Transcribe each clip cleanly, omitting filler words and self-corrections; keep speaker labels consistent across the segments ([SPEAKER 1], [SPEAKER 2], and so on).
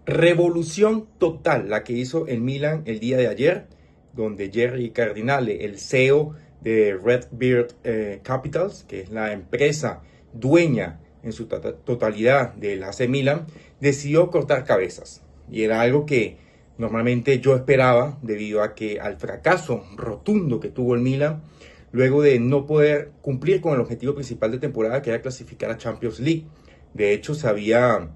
[SPEAKER 1] Revolución total la que hizo el Milan el día de ayer, donde Jerry Cardinale, el CEO de Redbird Capitals, que es la empresa dueña en su totalidad del AC Milan, decidió cortar cabezas. Y era algo que normalmente yo esperaba debido a que al fracaso rotundo que tuvo el Milan, luego de no poder cumplir con el objetivo principal de temporada, que era clasificar a Champions League. De hecho, se había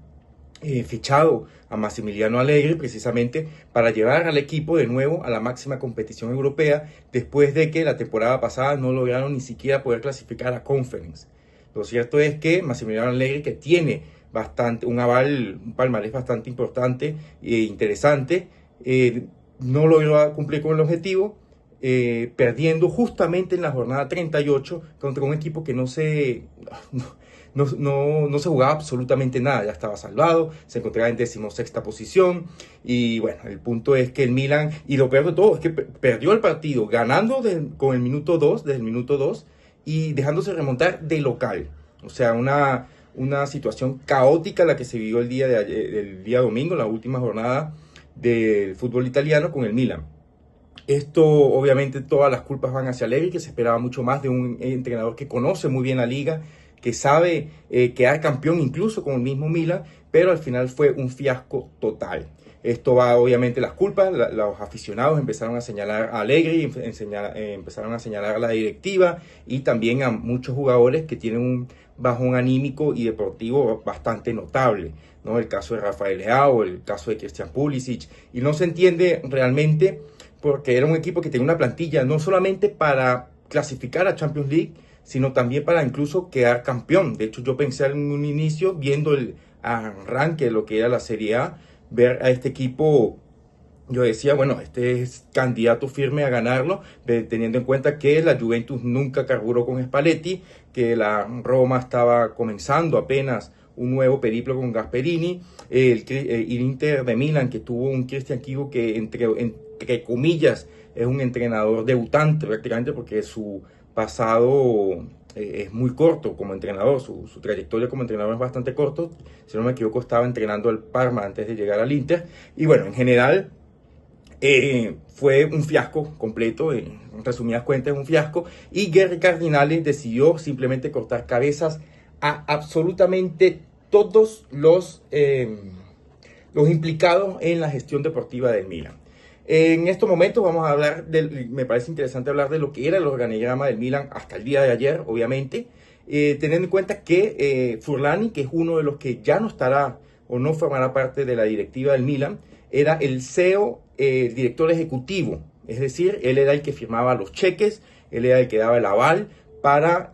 [SPEAKER 1] fichado a Massimiliano Allegri precisamente para llevar al equipo de nuevo a la máxima competición europea, después de que la temporada pasada no lograron ni siquiera poder clasificar a Conference. Lo cierto es que Massimiliano Allegri, que tiene un palmarés bastante importante e interesante, no logró cumplir con el objetivo, perdiendo justamente en la jornada 38 contra un equipo que no se jugaba absolutamente nada, ya estaba salvado, se encontraba en 16ª posición. Y bueno, el punto es que el Milan, y lo peor de todo es que perdió el partido ganando con el minuto 2, desde el minuto 2, y dejándose remontar de local. O sea, una situación caótica la que se vivió el día domingo, la última jornada del fútbol italiano con el Milan. Esto, obviamente, todas las culpas van hacia Allegri, que se esperaba mucho más de un entrenador que conoce muy bien la liga, que sabe quedar campeón incluso con el mismo Milan, pero al final fue un fiasco total. Esto va, obviamente, las culpas, los aficionados empezaron a señalar a Allegri, empezaron a señalar a la directiva y también a muchos jugadores que tienen un bajón anímico y deportivo bastante notable, ¿no? El caso de Rafael Leao, el caso de Christian Pulisic, y no se entiende realmente porque era un equipo que tenía una plantilla no solamente para clasificar a Champions League, sino también para incluso quedar campeón. De hecho, yo pensé en un inicio, viendo el arranque de lo que era la Serie A, ver a este equipo, yo decía, bueno, este es candidato firme a ganarlo, teniendo en cuenta que la Juventus nunca carburó con Spalletti, que la Roma estaba comenzando apenas un nuevo periplo con Gasperini, el Inter de Milán, que tuvo un Christian Chico que entre comillas es un entrenador debutante prácticamente, porque su pasado es muy corto como entrenador, su trayectoria como entrenador es bastante corto. Si no me equivoco, estaba entrenando al Parma antes de llegar al Inter. Y bueno, en general fue un fiasco completo, en resumidas cuentas un fiasco, y Jerry Cardinale decidió simplemente cortar cabezas a absolutamente todos los implicados en la gestión deportiva del Milan. En estos momentos vamos a hablar, me parece interesante hablar de lo que era el organigrama del Milan hasta el día de ayer, obviamente, teniendo en cuenta que Furlani, que es uno de los que ya no estará o no formará parte de la directiva del Milan, era el CEO, el director ejecutivo, es decir, él era el que firmaba los cheques, él era el que daba el aval para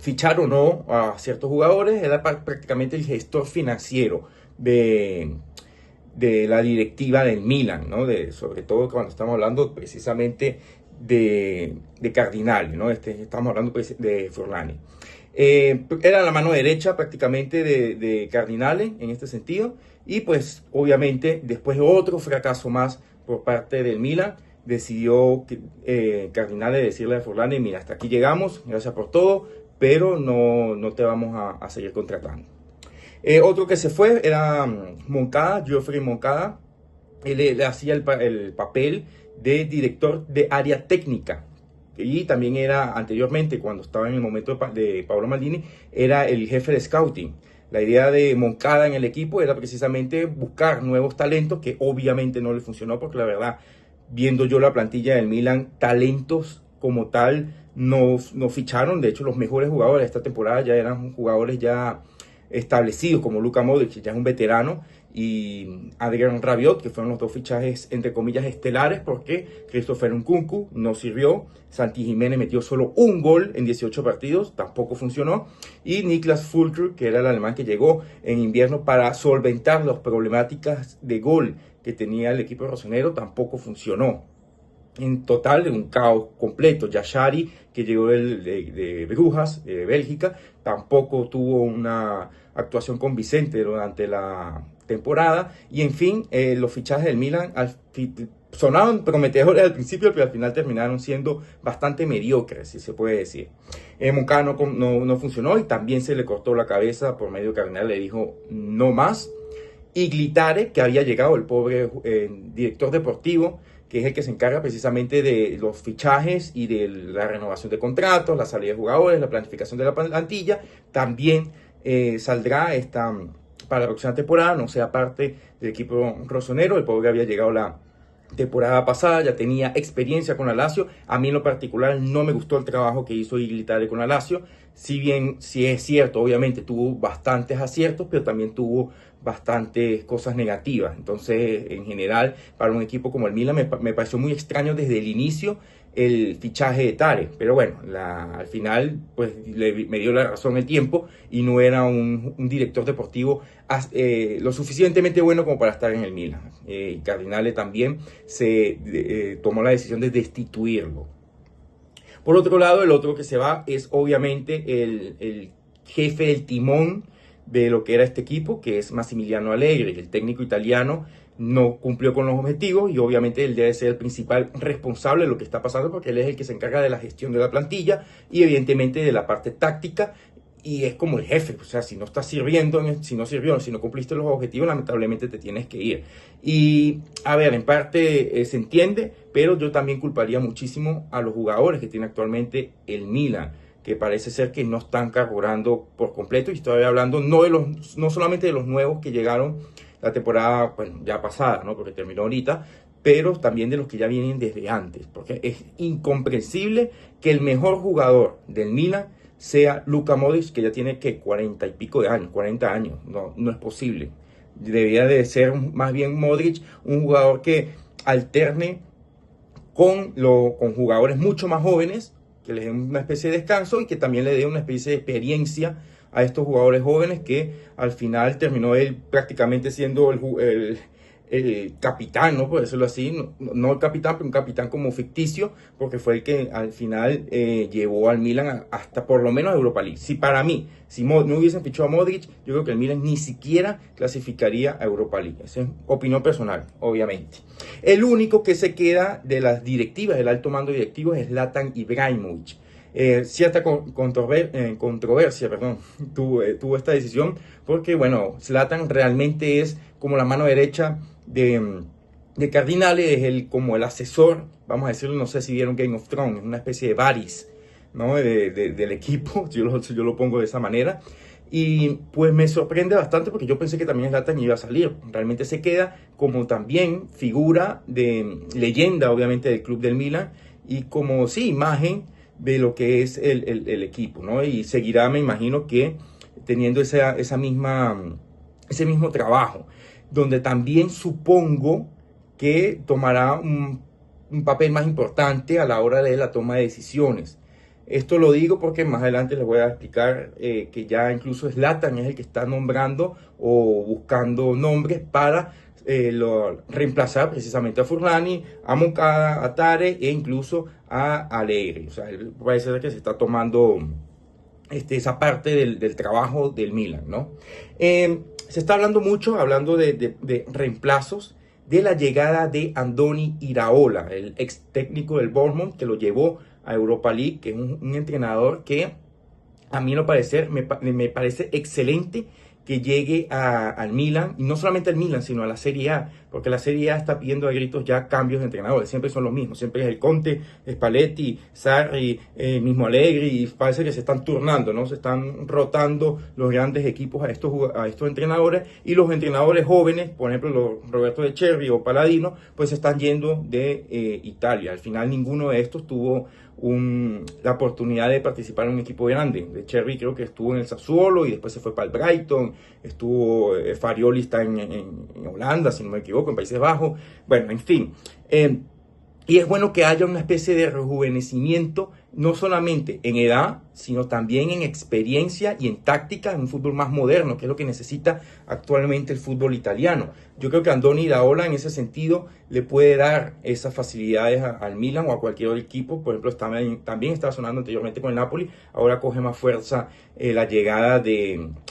[SPEAKER 1] fichar o no a ciertos jugadores, era prácticamente el gestor financiero de la directiva del Milan, ¿no? Sobre todo cuando estamos hablando precisamente de Cardinale, ¿no? Estamos hablando de Forlani. Era la mano derecha prácticamente de Cardinale en este sentido, y pues obviamente después de otro fracaso más por parte del Milan, decidió Cardinale decirle a Forlani: mira, hasta aquí llegamos, gracias por todo, pero no te vamos a seguir contratando. Otro que se fue era Moncada, Geoffrey Moncada. Él hacía el papel de director de área técnica, y también era anteriormente, cuando estaba en el momento de Paolo Maldini, era el jefe de scouting. La idea de Moncada en el equipo era precisamente buscar nuevos talentos, que obviamente no le funcionó, porque la verdad, viendo yo la plantilla del Milan, talentos como tal no ficharon. De hecho, los mejores jugadores de esta temporada ya eran jugadores ya establecidos, como Luka Modric, que ya es un veterano, y Adrien Rabiot, que fueron los dos fichajes entre comillas estelares, porque Christopher Nkunku no sirvió, Santi Jiménez metió solo un gol en 18 partidos, tampoco funcionó, y Niklas Füllkrug, que era el alemán que llegó en invierno para solventar las problemáticas de gol que tenía el equipo rosonero, tampoco funcionó. En total, un caos completo. Yashari, que llegó de Brujas, de Bélgica, tampoco tuvo una actuación convincente durante la temporada. Y en fin, los fichajes del Milan sonaban prometedores al principio, pero al final terminaron siendo bastante mediocres, si se puede decir. Moncada no funcionó, y también se le cortó la cabeza por medio Cardinale, le dijo no más. Iglitare, que había llegado, el pobre director deportivo, que es el que se encarga precisamente de los fichajes y de la renovación de contratos, la salida de jugadores, la planificación de la plantilla, también saldrá para la próxima temporada, no sea parte del equipo rosonero. El pobre había llegado la temporada pasada, ya tenía experiencia con la Lazio. A mí en lo particular no me gustó el trabajo que hizo Iglitare con la Lazio. Si bien, sí es cierto, obviamente tuvo bastantes aciertos, pero también tuvo bastantes cosas negativas. Entonces, en general, para un equipo como el Milan me pareció muy extraño desde el inicio el fichaje de Tare, pero bueno, al final pues me dio la razón el tiempo y no era un director deportivo lo suficientemente bueno como para estar en el Milan. Cardinale también tomó la decisión de destituirlo. Por otro lado, el otro que se va es obviamente el jefe del timón de lo que era este equipo, que es Massimiliano Allegri, el técnico italiano. No cumplió con los objetivos y obviamente él debe ser el principal responsable de lo que está pasando, porque él es el que se encarga de la gestión de la plantilla y evidentemente de la parte táctica, y es como el jefe. O sea, si no estás sirviendo, si no sirvió, si no cumpliste los objetivos, lamentablemente te tienes que ir. Y a ver, en parte se entiende, pero yo también culparía muchísimo a los jugadores que tiene actualmente el Milan, que parece ser que no están carburando por completo, y estoy hablando no solamente de los nuevos que llegaron la temporada, bueno, ya pasada, ¿no? Porque terminó ahorita, pero también de los que ya vienen desde antes, porque es incomprensible que el mejor jugador del Milan sea Luka Modric, que ya tiene que 40 y pico de años, 40 años, no es posible. Debería de ser más bien Modric un jugador que alterne con jugadores mucho más jóvenes, que les den una especie de descanso y que también le dé una especie de experiencia a estos jugadores jóvenes, que al final terminó él prácticamente siendo el capitán, ¿no? Por decirlo así, no el capitán, pero un capitán como ficticio, porque fue el que al final llevó al Milan hasta por lo menos a Europa League. Si no hubiesen fichado a Modric, yo creo que el Milan ni siquiera clasificaría a Europa League. Esa es opinión personal, obviamente. El único que se queda de las directivas, del alto mando directivo, es Zlatan Ibrahimovic. Cierta controversia, tuvo esta decisión, porque bueno, Zlatan realmente es como la mano derecha de Cardinale, es como el asesor, vamos a decirlo, no sé si vieron Game of Thrones, es una especie de Varys, ¿no? del equipo, yo lo pongo de esa manera. Y pues me sorprende bastante, porque yo pensé que también Zlatan iba a salir. Realmente se queda como también figura de leyenda, obviamente, del club del Milan, y como sí, imagen de lo que es el equipo, ¿no? Y seguirá, me imagino, que teniendo ese mismo trabajo, donde también supongo que tomará un papel más importante a la hora de la toma de decisiones. Esto lo digo porque más adelante les voy a explicar que ya incluso Zlatan es el que está nombrando o buscando nombres para reemplazar precisamente a Furlani, a Moncada, a Tare e incluso a Allegri. O sea, parece ser que se está tomando esa parte del trabajo del Milan, ¿no? Se está hablando mucho, hablando de reemplazos, de la llegada de Andoni Iraola, el ex técnico del Bournemouth, que lo llevó a Europa League, que es un entrenador que a mí no parecer me parece excelente que llegue al Milan, y no solamente al Milan, sino a la Serie A, porque la Serie A está pidiendo a gritos ya cambios de entrenadores. Siempre son los mismos, siempre es el Conte, Spalletti, Sarri, mismo Allegri, y parece que se están turnando, ¿no? Se están rotando los grandes equipos a estos entrenadores, y los entrenadores jóvenes, por ejemplo los Roberto De Cherry o Paladino, pues se están yendo de Italia. Al final ninguno de estos tuvo la oportunidad de participar en un equipo grande. De Cherry creo que estuvo en el Sassuolo y después se fue para el Brighton. Estuvo Farioli, está en Holanda, si no me equivoco, en Países Bajos. Bueno, en fin. Y es bueno que haya una especie de rejuvenecimiento, no solamente en edad, sino también en experiencia y en táctica, en un fútbol más moderno, que es lo que necesita actualmente el fútbol italiano. Yo creo que Andoni Iraola en ese sentido le puede dar esas facilidades al Milan o a cualquier otro equipo. Por ejemplo, también estaba sonando anteriormente con el Napoli, ahora coge más fuerza la llegada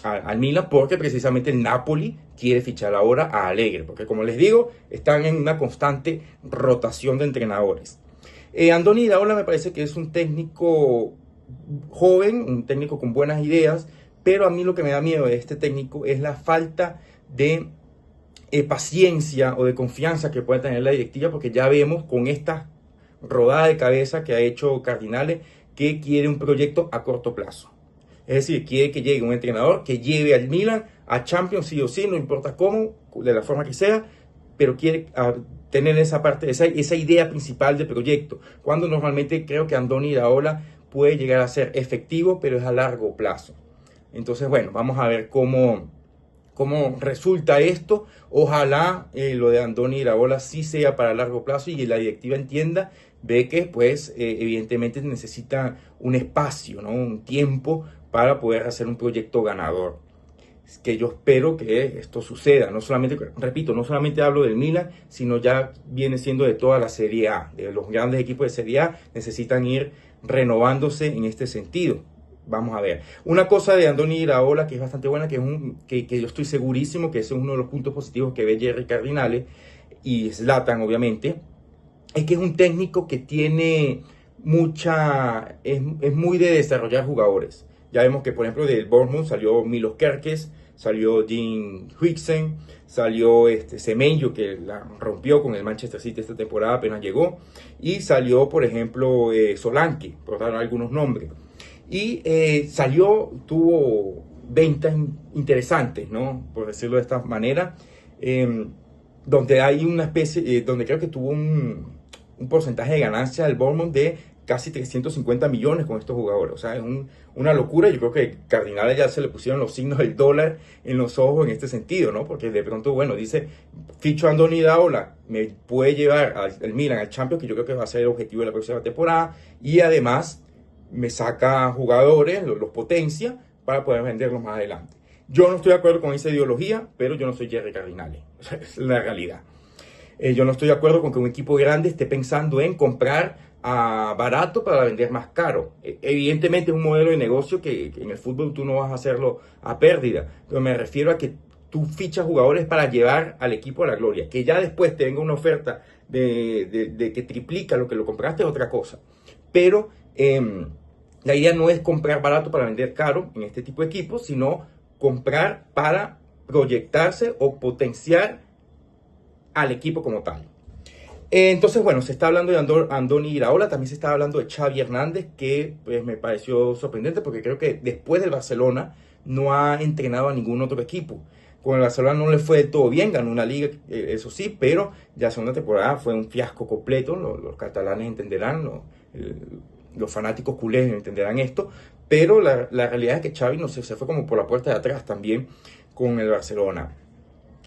[SPEAKER 1] al Milan, porque precisamente el Napoli quiere fichar ahora a Allegri, porque como les digo, están en una constante rotación de entrenadores. Andoni Iraola me parece que es un técnico joven, un técnico con buenas ideas, pero a mí lo que me da miedo de este técnico es la falta de paciencia o de confianza que pueda tener la directiva, porque ya vemos con esta rodada de cabeza que ha hecho Cardinales que quiere un proyecto a corto plazo. Es decir, quiere que llegue un entrenador que lleve al Milan a Champions sí o sí, no importa cómo, de la forma que sea, pero quiere tener esa parte, esa idea principal del proyecto. Cuando normalmente creo que Andoni Iraola puede llegar a ser efectivo, pero es a largo plazo. Entonces, bueno, vamos a ver cómo resulta esto. Ojalá lo de Andoni Iraola sí sea para largo plazo y la directiva entienda de que pues evidentemente necesita un espacio, ¿no? Un tiempo para poder hacer un proyecto ganador. Es que yo espero que esto suceda. No solamente, repito, no solamente hablo del Milan, sino ya viene siendo de toda la Serie A. De los grandes equipos de Serie A necesitan ir renovándose en este sentido. Vamos a ver. Una cosa de Andoni Iraola que es bastante buena, que yo estoy segurísimo que ese es uno de los puntos positivos que ve Jerry Cardinale y Zlatan, obviamente, es que es un técnico que tiene es muy de desarrollar jugadores. Ya vemos que, por ejemplo, del Bournemouth salió Milos Kerkez, salió Dean Huijsen, salió Semenyo, que la rompió con el Manchester City esta temporada, apenas llegó, y salió, por ejemplo, Solanke, por dar algunos nombres. Y tuvo ventas interesantes, ¿no? Por decirlo de esta manera, donde hay una especie, donde creo que tuvo un porcentaje de ganancia del Bournemouth de casi 350 millones con estos jugadores. O sea, es una locura. Yo creo que Cardinales ya se le pusieron los signos del dólar en los ojos en este sentido, ¿no? Porque de pronto, bueno, dice, ficho a Andoni Iraola, me puede llevar al Milan al Champions, que yo creo que va a ser el objetivo de la próxima temporada, y además me saca jugadores, los potencia, para poder venderlos más adelante. Yo no estoy de acuerdo con esa ideología, pero yo no soy Jerry Cardinale. Es la realidad. Yo no estoy de acuerdo con que un equipo grande esté pensando en comprar barato para vender más caro. Evidentemente es un modelo de negocio que en el fútbol tú no vas a hacerlo a pérdida, pero me refiero a que tú fichas jugadores para llevar al equipo a la gloria. Que ya después te venga una oferta de que triplica lo que lo compraste es otra cosa. Pero la idea no es comprar barato para vender caro en este tipo de equipos, sino comprar para proyectarse o potenciar al equipo como tal. Entonces, bueno, se está hablando de Andoni Iraola, también se está hablando de Xavi Hernández, que pues, me pareció sorprendente porque creo que después del Barcelona no ha entrenado a ningún otro equipo. Con el Barcelona no le fue del todo bien, ganó una liga, eso sí, pero ya la segunda temporada fue un fiasco completo, los catalanes entenderán, los fanáticos culés entenderán esto, pero la realidad es que Xavi no sé, se fue como por la puerta de atrás también con el Barcelona.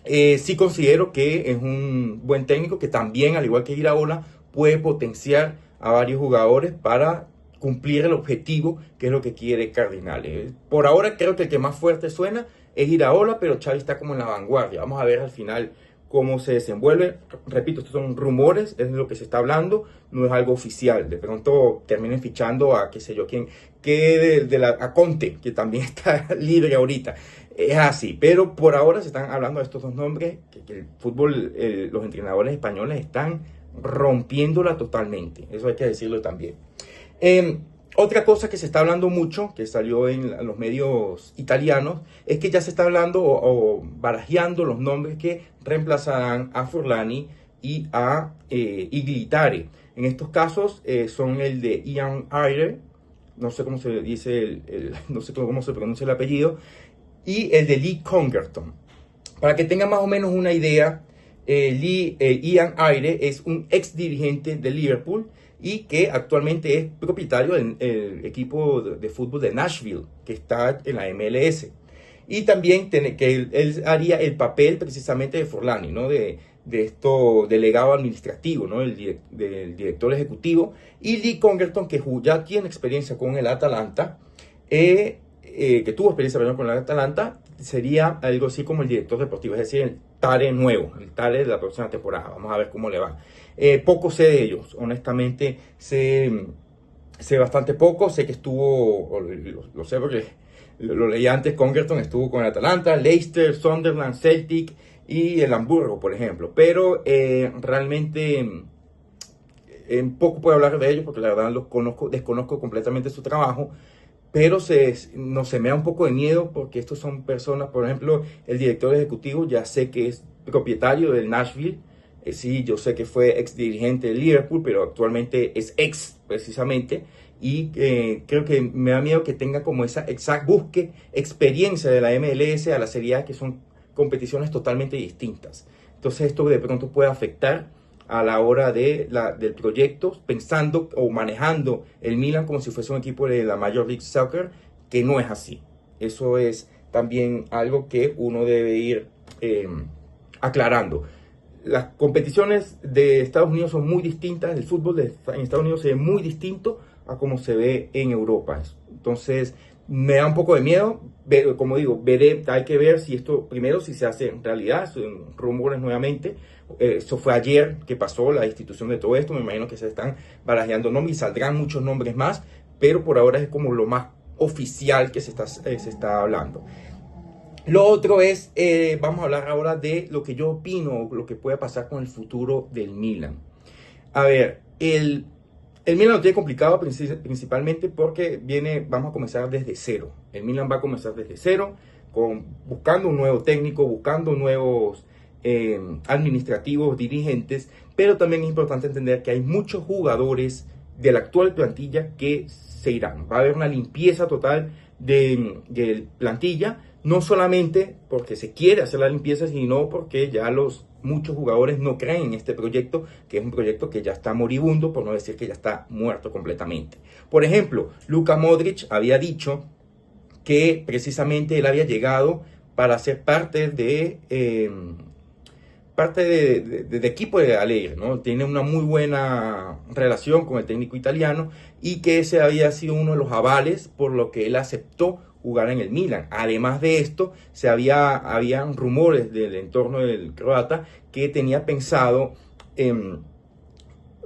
[SPEAKER 1] Sí considero que es un buen técnico que también, al igual que Iraola, puede potenciar a varios jugadores para cumplir el objetivo que es lo que quiere Cardinales. Por ahora creo que el que más fuerte suena es Iraola, pero Xavi está como en la vanguardia. Vamos a ver al final cómo se desenvuelve. Repito, estos son rumores, es lo que se está hablando, no es algo oficial. De pronto terminen fichando a qué sé yo quién, a Conte, que también está libre ahorita. Es así, pero por ahora se están hablando de estos dos nombres, que el fútbol, los entrenadores españoles están rompiéndola totalmente, eso hay que decirlo también. Otra cosa que se está hablando mucho, que salió en los medios italianos, es que ya se está hablando o barajeando los nombres que reemplazarán a Forlani y a Iglitare. En estos casos son el de Ian Ayre, no sé cómo se dice, no sé cómo se pronuncia el apellido, y el de Lee Congerton. Para que tengan más o menos una idea, Ian Ayre es un ex dirigente de Liverpool y que actualmente es propietario del equipo de fútbol de Nashville, que está en la MLS. Y también que él haría el papel precisamente de Forlani, ¿no? De esto delegado administrativo, ¿no? Del director ejecutivo. Y Lee Congerton, que ya tiene experiencia con el Atalanta, que tuvo experiencia con el Atalanta, sería algo así como el director deportivo, es decir, el Tare nuevo, el Tare de la próxima temporada. Vamos a ver cómo le va. Poco sé de ellos, honestamente sé bastante poco. Sé que estuvo, lo sé porque lo leí antes, Congerton estuvo con el Atalanta, Leicester, Sunderland, Celtic y el Hamburgo, por ejemplo. Pero realmente poco puedo hablar de ellos porque la verdad desconozco completamente su trabajo. Pero se me da un poco de miedo porque estos son personas, por ejemplo, el director ejecutivo ya sé que es propietario del Nashville. Sí, yo sé que fue ex dirigente de Liverpool, pero actualmente es ex precisamente. Y creo que me da miedo que tenga como esa busque experiencia de la MLS a la Serie A, que son competiciones totalmente distintas. Entonces esto de pronto puede afectar a la hora del proyecto, pensando o manejando el Milan como si fuese un equipo de la Major League Soccer, que no es así. Eso es también algo que uno debe ir aclarando. Las competiciones de Estados Unidos son muy distintas, el fútbol en Estados Unidos se ve muy distinto a como se ve en Europa. Entonces me da un poco de miedo, como digo, hay que ver si esto primero si se hace en realidad, son rumores nuevamente. Eso fue ayer que pasó la institución de todo esto, me imagino que se están barajeando nombres y saldrán muchos nombres más, pero por ahora es como lo más oficial que se está hablando. Lo otro es, vamos a hablar ahora de lo que yo opino, lo que puede pasar con el futuro del Milan. A ver, el Milan lo tiene complicado principalmente porque vamos a comenzar desde cero. El Milan va a comenzar desde cero, buscando un nuevo técnico, buscando nuevos administrativos, dirigentes, pero también es importante entender que hay muchos jugadores de la actual plantilla que se irán. Va a haber una limpieza total de plantilla, no solamente porque se quiere hacer la limpieza, sino porque ya muchos jugadores no creen en este proyecto, que es un proyecto que ya está moribundo, por no decir que ya está muerto completamente. Por ejemplo, Luka Modric había dicho que precisamente él había llegado para ser parte de equipo de Allegri, ¿no? Tiene una muy buena relación con el técnico italiano y que ese había sido uno de los avales por lo que él aceptó jugar en el Milan. Además de esto, habían rumores del entorno del croata que tenía pensado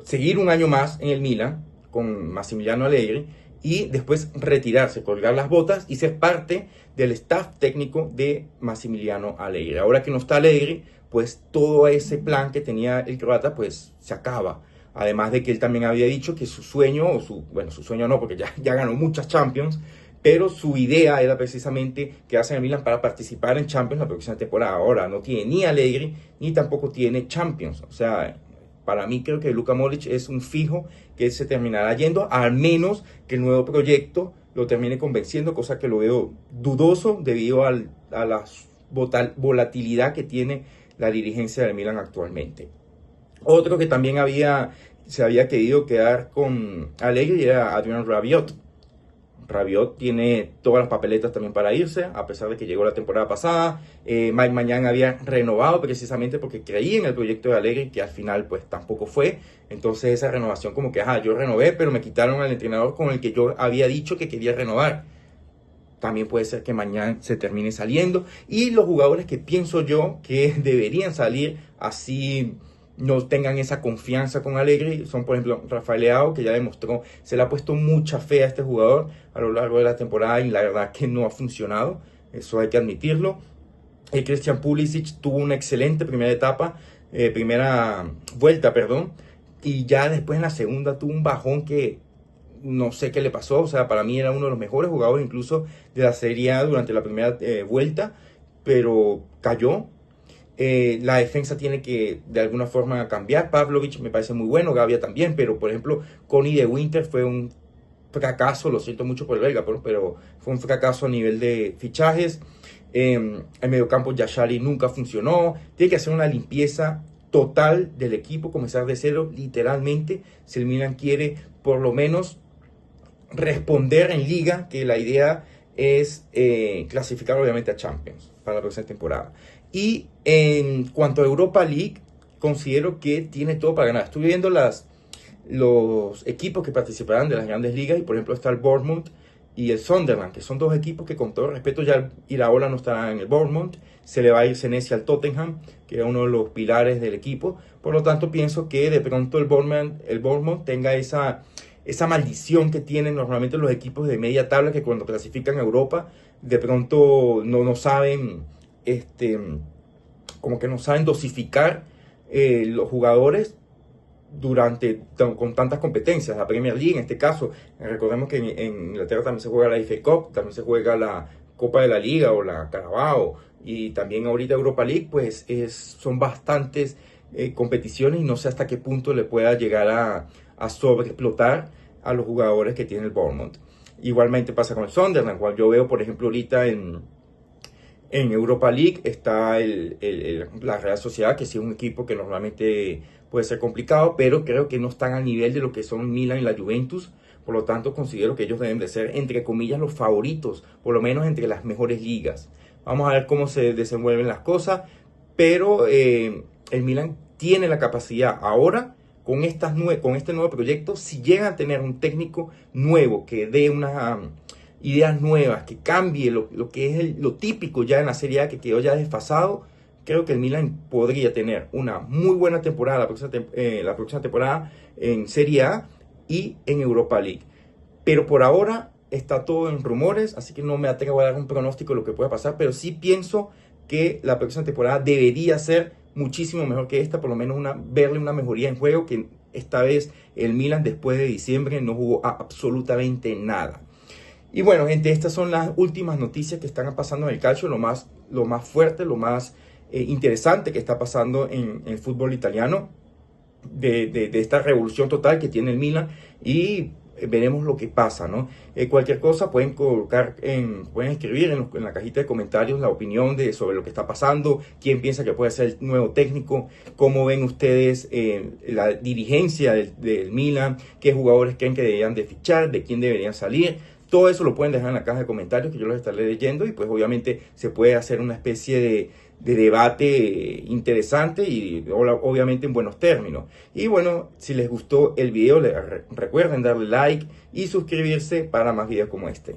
[SPEAKER 1] seguir un año más en el Milan con Massimiliano Allegri y después retirarse, colgar las botas y ser parte del staff técnico de Massimiliano Allegri. Ahora que no está Allegri, pues todo ese plan que tenía el croata pues se acaba. Además de que él también había dicho que su sueño, su sueño no, porque ya ganó muchas Champions, pero su idea era precisamente quedarse en el Milan para participar en Champions la próxima temporada. Ahora no tiene ni Allegri, ni tampoco tiene Champions. O sea, para mí creo que Luka Modric es un fijo que se terminará yendo, al menos que el nuevo proyecto lo termine convenciendo, cosa que lo veo dudoso debido a la volatilidad que tiene la dirigencia del Milan actualmente. Otro que también se había querido quedar con Allegri era Adrian Rabiot. Rabiot tiene todas las papeletas también para irse, a pesar de que llegó la temporada pasada. Mike Maignan había renovado precisamente porque creía en el proyecto de Allegri, que al final pues tampoco fue. Entonces esa renovación como que, yo renové, pero me quitaron al entrenador con el que yo había dicho que quería renovar. También puede ser que mañana se termine saliendo. Y los jugadores que pienso yo que deberían salir así no tengan esa confianza con Allegri son, por ejemplo, Rafael Leao, que ya demostró, se le ha puesto mucha fe a este jugador a lo largo de la temporada y la verdad que no ha funcionado, eso hay que admitirlo. Christian Pulisic tuvo una excelente primera vuelta, y ya después en la segunda tuvo un bajón que no sé qué le pasó. O sea, para mí era uno de los mejores jugadores incluso de la Serie A durante la primera vuelta, pero cayó. La defensa tiene que de alguna forma cambiar. Pavlovic me parece muy bueno, Gavia también, pero por ejemplo Connie de Winter fue un fracaso, lo siento mucho por el belga, pero fue un fracaso a nivel de fichajes. El mediocampo Yashari nunca funcionó. Tiene que hacer una limpieza total del equipo, comenzar de cero literalmente, si el Milan quiere por lo menos responder en liga, que la idea es clasificar obviamente a Champions para la próxima temporada. Y en cuanto a Europa League, considero que tiene todo para ganar. Estoy viendo los equipos que participarán de las grandes ligas y por ejemplo está el Bournemouth y el Sunderland, que son dos equipos que con todo respeto ya Iraola no estará en el Bournemouth, se le va a ir Senesi al Tottenham, que era uno de los pilares del equipo. Por lo tanto pienso que de pronto el Bournemouth tenga esa maldición que tienen normalmente los equipos de media tabla, que cuando clasifican a Europa de pronto no saben como que no saben dosificar los jugadores con tantas competencias. La Premier League en este caso, recordemos que en Inglaterra también se juega la FA Cup, también se juega la Copa de la Liga o la Carabao y también ahorita Europa League, pues son bastantes competiciones y no sé hasta qué punto le pueda llegar a sobreexplotar a los jugadores que tiene el Bournemouth. Igualmente pasa con el Sunderland, cual yo veo, por ejemplo, ahorita en Europa League está la Real Sociedad, que sí es un equipo que normalmente puede ser complicado, pero creo que no están al nivel de lo que son Milan y la Juventus. Por lo tanto, considero que ellos deben de ser, entre comillas, los favoritos, por lo menos entre las mejores ligas. Vamos a ver cómo se desenvuelven las cosas, pero el Milan tiene la capacidad ahora, con este nuevo proyecto, si llegan a tener un técnico nuevo que dé unas ideas nuevas, que cambie lo que es lo típico ya en la Serie A, que quedó ya desfasado, creo que el Milan podría tener una muy buena temporada la próxima temporada en Serie A y en Europa League. Pero por ahora está todo en rumores, así que no me atrevo a dar un pronóstico de lo que pueda pasar, pero sí pienso que la próxima temporada debería ser muchísimo mejor que esta, por lo menos verle una mejoría en juego, que esta vez el Milan después de diciembre no jugó absolutamente nada. Y bueno, gente, estas son las últimas noticias que están pasando en el calcio, lo más fuerte, lo más interesante que está pasando en el fútbol italiano, de esta revolución total que tiene el Milan, y veremos lo que pasa, ¿no? Cualquier cosa pueden pueden escribir en la cajita de comentarios la opinión sobre lo que está pasando, quién piensa que puede ser el nuevo técnico, cómo ven ustedes la dirigencia del Milan, qué jugadores creen que deberían de fichar, de quién deberían salir. Todo eso lo pueden dejar en la caja de comentarios, que yo los estaré leyendo, y pues obviamente se puede hacer una especie de debate interesante y obviamente en buenos términos. Y bueno, si les gustó el video, recuerden darle like y suscribirse para más videos como este.